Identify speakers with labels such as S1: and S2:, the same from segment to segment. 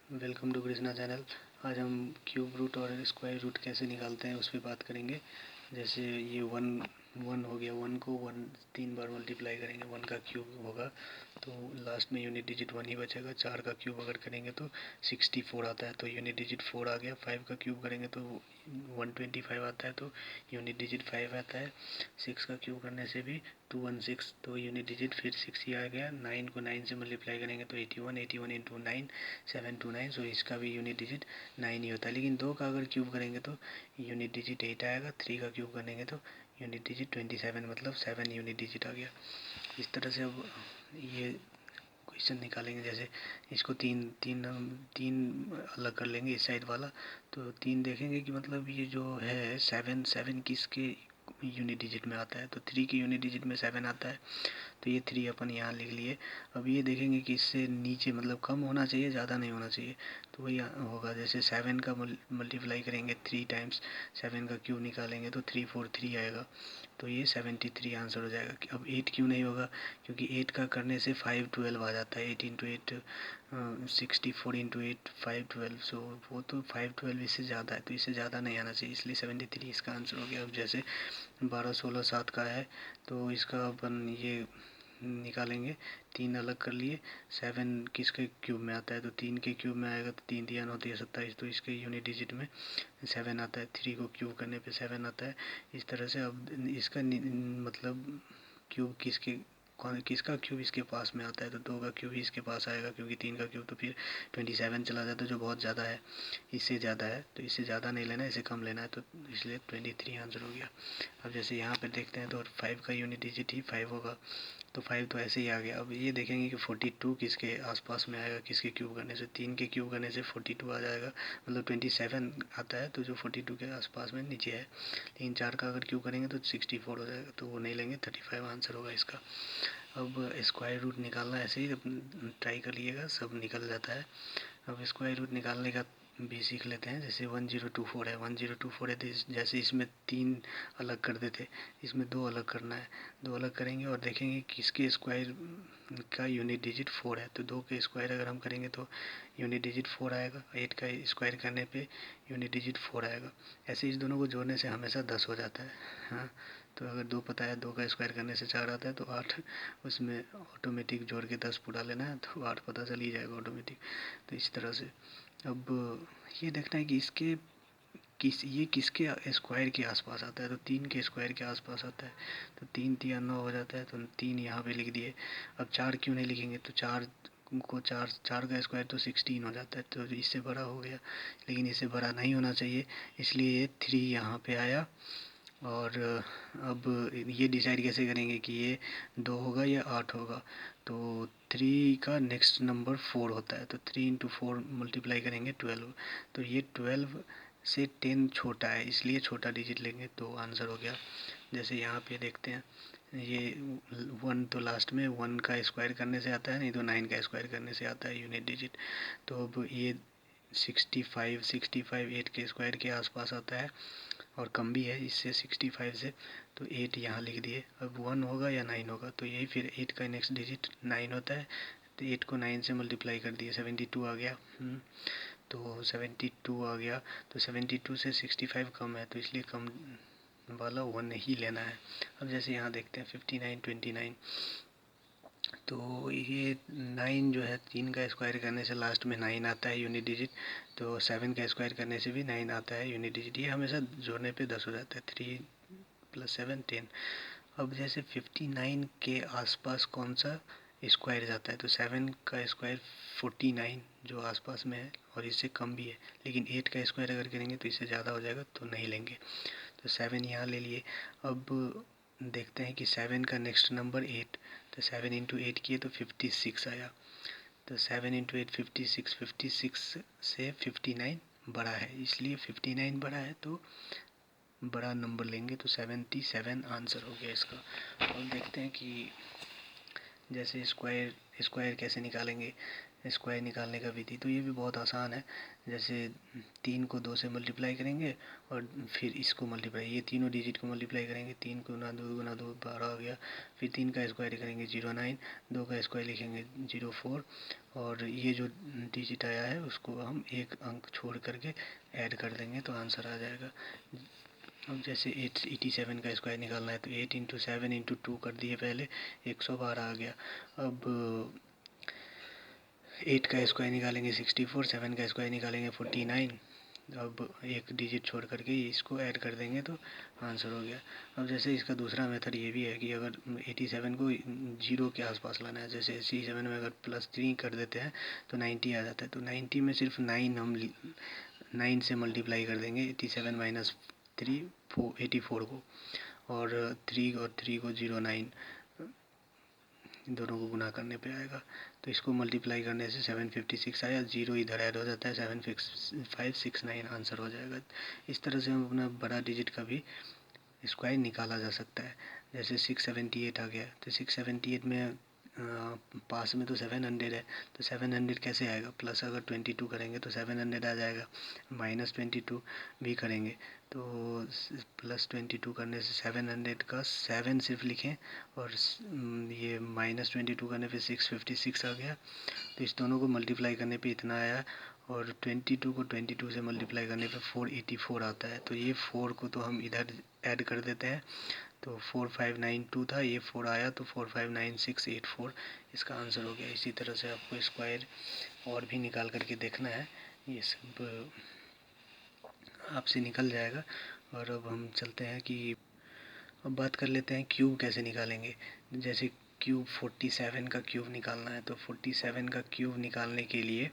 S1: Welcome to Krishna channel. आज हम cube root और स्क्वायर रूट कैसे निकालते हैं उस पर बात करेंगे। जैसे ये वन वन हो गया, वन को 3 बार मल्टीप्लाई करेंगे, 1 का क्यूब होगा तो लास्ट में यूनिट डिजिट 1 ही बचेगा। 4 का क्यूब अगर करेंगे तो 64 आता है, तो यूनिट डिजिट 4 आ गया। 5 का क्यूब करेंगे तो 125 आता है, तो यूनिट डिजिट 5 आता है। 6 का क्यूब करने से भी 216, तो यूनिट डिजिट फिर 6 ही आ गया। 9 को 9 से मल्टीप्लाई करेंगे तो 81, 81 इंटू 9 729, सो इसका भी यूनिट डिजिट 9 ही होता है। लेकिन 2 का अगर क्यूब करेंगे तो यूनिट डिजिट 8 आएगा। 3 का क्यूब करेंगे तो यूनिट डिजिट 27, मतलब 7 यूनिट डिजिट आ गया। इस तरह से अब ये क्वेश्चन निकालेंगे। जैसे इसको तीन तीन तीन अलग कर लेंगे, इस साइड वाला तो 3 देखेंगे कि मतलब ये जो है 7 किसके यूनिट डिजिट में आता है, तो 3 के यूनिट डिजिट में 7 आता है, तो ये 3 अपन यहाँ लिख लिए। अब ये देखेंगे कि इससे नीचे मतलब कम होना चाहिए, ज़्यादा नहीं होना चाहिए, तो वही होगा। जैसे 7 का मल्टीप्लाई करेंगे 3 टाइम्स, 7 का क्यूब निकालेंगे तो 343 आएगा, तो ये 73 आंसर हो जाएगा। अब 8 क्यों नहीं होगा, क्योंकि 8 का करने से 512 आ जाता है। 8 इंटू 8 64 इंटू 8 512, सो वो तो 512 इससे ज़्यादा है, तो इससे ज़्यादा नहीं आना चाहिए, इसलिए 73 इसका आंसर हो गया। अब जैसे 12 16 7 का है तो इसका अपन ये निकालेंगे। 3 अलग कर लिए। 7 किसके क्यूब में आता है, तो 3 के क्यूब में आएगा, तो 3 3 होती है 27, तो इसके यूनिट डिजिट में 7 आता है। 3 को क्यूब करने पे 7 आता है। इस तरह से अब इसका मतलब क्यूब किसका क्यूब इसके पास में आता है, तो 2 का क्यूब ही इसके पास आएगा, क्योंकि 3 का क्यूब तो फिर 27 चला जाता है, जो बहुत ज़्यादा है, इससे ज़्यादा है, तो इससे ज़्यादा नहीं लेना है, इससे कम लेना है, तो इसलिए 23 आंसर हो गया। अब जैसे यहाँ पर देखते हैं तो 5 का यूनिट डिजिट ही 5 होगा, तो 5 तो ऐसे ही आ गया। अब ये देखेंगे कि 42 किसके आसपास में आएगा, किसके क्यूब करने से। 3 के क्यूब करने से 42 आ जाएगा, मतलब 27 आता है, तो जो 42 के आसपास में नीचे है। लेकिन 4 का अगर क्यूब करेंगे तो 64 हो जाएगा, तो वो नहीं लेंगे, 35 आंसर होगा इसका। अब स्क्वायर रूट निकालना ऐसे ही ट्राई कर लिएगा, सब निकल जाता है। अब स्क्वायर रूट निकालने का भी सीख लेते हैं। जैसे 1024 है, 1024 है, तो जैसे इसमें 3 अलग कर देते, इसमें 2 अलग करना है। 2 अलग करेंगे और देखेंगे किसके स्क्वायर का यूनिट डिजिट 4 है, तो 2 के स्क्वायर अगर हम करेंगे तो यूनिट डिजिट 4 आएगा। 8 का स्क्वायर करने पे यूनिट डिजिट 4 आएगा। ऐसे इस दोनों को जोड़ने से हमेशा 10 हो जाता है। हाँ, तो अगर 2 पता है, 2 का स्क्वायर करने से 4 आता है, तो 8 उसमें ऑटोमेटिक जोड़ के 10 पूरा लेना है, तो 8 पता चल ही जाएगा ऑटोमेटिक। तो इस तरह से अब ये देखना है कि ये किसके स्क्वायर के आसपास आता है, तो 3 के स्क्वायर के आसपास आता है, तो 3 3 9 हो जाता है, तो 3 यहाँ पे लिख दिए। अब 4 क्यों नहीं लिखेंगे, तो 4 को 4 का स्क्वायर तो 16 हो जाता है, तो इससे बड़ा हो गया, लेकिन इससे बड़ा नहीं होना चाहिए, इसलिए ये 3 यहाँ पे आया। और अब ये डिसाइड कैसे करेंगे कि ये 2 होगा या 8 होगा, तो 3 का नेक्स्ट नंबर 4 होता है, तो 3 इंटू 4 मल्टीप्लाई करेंगे 12, तो ये 12 से 10 छोटा है, इसलिए छोटा डिजिट लेंगे, तो आंसर हो गया। जैसे यहाँ पे देखते हैं, ये 1 तो लास्ट में 1 का स्क्वायर करने से आता है, नहीं तो 9 का स्क्वायर करने से आता है यूनिट डिजिट। तो अब ये 65 8 के स्क्वायर के आसपास आता है, और कम भी है इससे 65 से, तो 8 यहाँ लिख दिए। अब 1 होगा या 9 होगा, तो यही फिर 8 का नेक्स्ट डिजिट 9 होता है, तो 8 को 9 से मल्टीप्लाई कर दिए, 72 आ गया। तो 72 आ गया, तो 72 से 65 कम है, तो इसलिए कम वाला 1 ही लेना है। अब जैसे यहाँ देखते हैं 59 29, तो ये 9 जो है, 3 का स्क्वायर करने से लास्ट में 9 आता है यूनिट डिजिट, तो 7 का स्क्वायर करने से भी 9 आता है यूनिट डिजिट। ये हमेशा जोड़ने पे 10 हो जाता है, 3 + 7 10। अब जैसे 59 के आसपास कौन सा स्क्वायर जाता है, तो 7 का स्क्वायर 49 जो आसपास में है, और इससे कम भी है, लेकिन 8 का स्क्वायर अगर करेंगे तो इससे ज़्यादा हो जाएगा, तो नहीं लेंगे, तो 7 यहाँ ले लिए। अब देखते हैं कि 7 का नेक्स्ट नंबर 8, तो 7 इंटू 8 किए तो 56 आया, तो 7 इंटू 8 56, 56 से 59 बड़ा है, इसलिए 59 बड़ा है, तो बड़ा नंबर लेंगे, तो 77 आंसर हो गया इसका। अब देखते हैं कि जैसे स्क्वायर कैसे निकालेंगे। स्क्वायर निकालने का विधि। तो ये भी बहुत आसान है। जैसे 3 को 2 से मल्टीप्लाई करेंगे और फिर इसको मल्टीप्लाई, ये तीनों डिजिट को मल्टीप्लाई करेंगे। 3 गुना 2 12 हो गया। फिर 3 का स्क्वायर करेंगे 09, 2 का स्क्वायर लिखेंगे 04, और ये जो डिजिट आया है उसको हम एक अंक छोड़ करके ऐड कर देंगे तो आंसर आ जाएगा। अब जैसे 87 का स्क्वायर निकालना है तो 8 इंटू 7 इंटू 2 कर दिए पहले, 112 आ गया। अब 8 का स्क्वायर निकालेंगे 64, 7 का स्क्वायर निकालेंगे 49। अब एक डिजिट छोड़ करके इसको ऐड कर देंगे तो आंसर हो गया। अब जैसे इसका दूसरा मेथड ये भी है कि अगर 87 को 0 के आसपास लाना है, जैसे 87 में अगर +3 कर देते हैं तो 90 आ जाता है। तो 90 में सिर्फ 9 हम 9 से मल्टीप्लाई कर देंगे, 87 माइनस 3 84 को, और 3 को 09 दोनों को गुना करने पे आएगा। तो इसको मल्टीप्लाई करने से 756 आया, 0 इधर ऐड हो जाता है, 7569 आंसर हो जाएगा। इस तरह से हम अपना बड़ा डिजिट का भी स्क्वायर निकाला जा सकता है। जैसे 678 आ गया, तो 678 में पास में तो 700 है, तो 700 कैसे आएगा? प्लस अगर 22 करेंगे तो 700 आ जाएगा, माइनस 22 भी करेंगे तो +22 करने से 700 का 7 सिर्फ लिखें, और ये -22 करने पे 656 आ गया। तो इस दोनों को मल्टीप्लाई करने पे इतना आया, और 22 को 22 से मल्टीप्लाई करने पे 484 आता है। तो ये 4 को तो हम इधर ऐड कर देते हैं, तो 4592 था, ये 4 आया तो 459684 इसका आंसर हो गया। इसी तरह से आपको स्क्वायर और भी निकाल करके देखना है, ये सब आपसे निकल जाएगा। और अब हम चलते हैं कि अब बात कर लेते हैं क्यूब कैसे निकालेंगे। जैसे क्यूब 47 का क्यूब निकालना है, तो 47 का क्यूब निकालने के लिए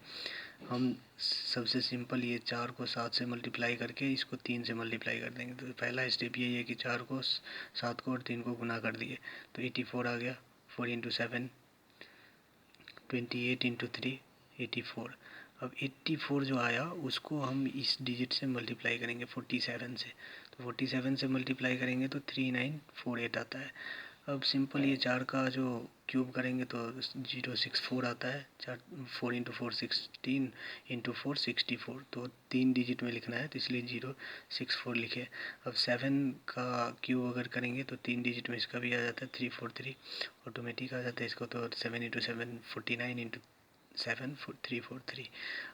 S1: हम सबसे सिंपल ये 4 को 7 से मल्टीप्लाई करके इसको 3 से मल्टीप्लाई कर देंगे। तो पहला स्टेप यही है कि 4 को 7 को और 3 को गुना कर दिए तो 84 आ गया। 4 इंटू 7 28 इंटू 3 84। अब 84 जो आया उसको हम इस डिजिट से मल्टीप्लाई करेंगे 47 से, तो 47 से मल्टीप्लाई करेंगे तो 3948 आता है। अब सिंपल ये 4 का जो क्यूब करेंगे तो 064 आता है। 4 इंटू 4 16 इंटू 4 64, तो 3 डिजिट में लिखना है तो इसलिए 064 लिखे। अब 7 का क्यूब अगर करेंगे तो 3 डिजिट में इसका भी आ जाता है 343, ऑटोमेटिक आ जाता है इसको। तो 7 इंटू 7 49 इंटू 7 343।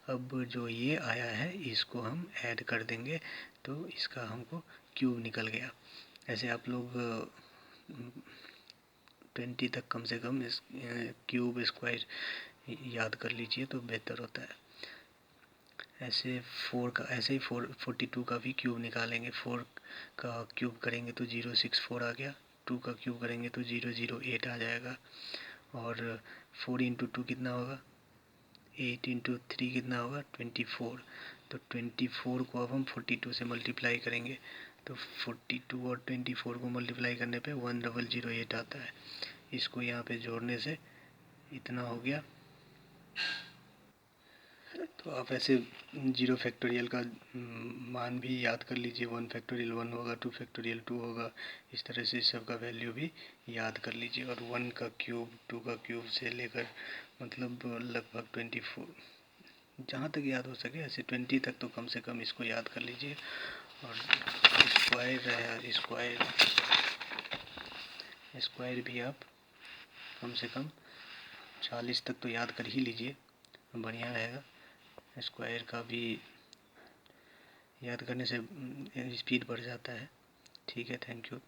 S1: अब जो ये आया है इसको हम ऐड कर देंगे तो इसका हमको क्यूब निकल गया। ऐसे आप लोग 20 तक कम से कम इस क्यूब स्क्वायर याद कर लीजिए तो बेहतर होता है। ऐसे 42 का भी क्यूब निकालेंगे। 4 का क्यूब करेंगे तो 064 आ गया। 2 का क्यूब करेंगे तो 008 आ जाएगा। और 4 इंटू 2 कितना होगा? 8 इंटू 3 कितना होगा? 24। तो 24 को अब हम 42 से मल्टीप्लाई करेंगे तो 42 और 24 को मल्टीप्लाई करने पे 1008 आता है। इसको यहाँ पे जोड़ने से इतना हो गया। तो आप ऐसे 0 फैक्टोरियल का मान भी याद कर लीजिए। 1 फैक्टोरियल 1 होगा, 2 फैक्टोरियल 2 होगा। इस तरह से इस सब का वैल्यू भी याद कर लीजिए। और 1 का क्यूब 2 का क्यूब से लेकर मतलब लगभग 24, जहाँ तक याद हो सके ऐसे 20 तक तो कम से कम इसको याद कर लीजिए। और स्क्वायर भी आप कम से कम 40 तक तो याद कर ही लीजिए, बढ़िया रहेगा। स्क्वायर का भी याद करने से स्पीड बढ़ जाता है। ठीक है, थैंक यू।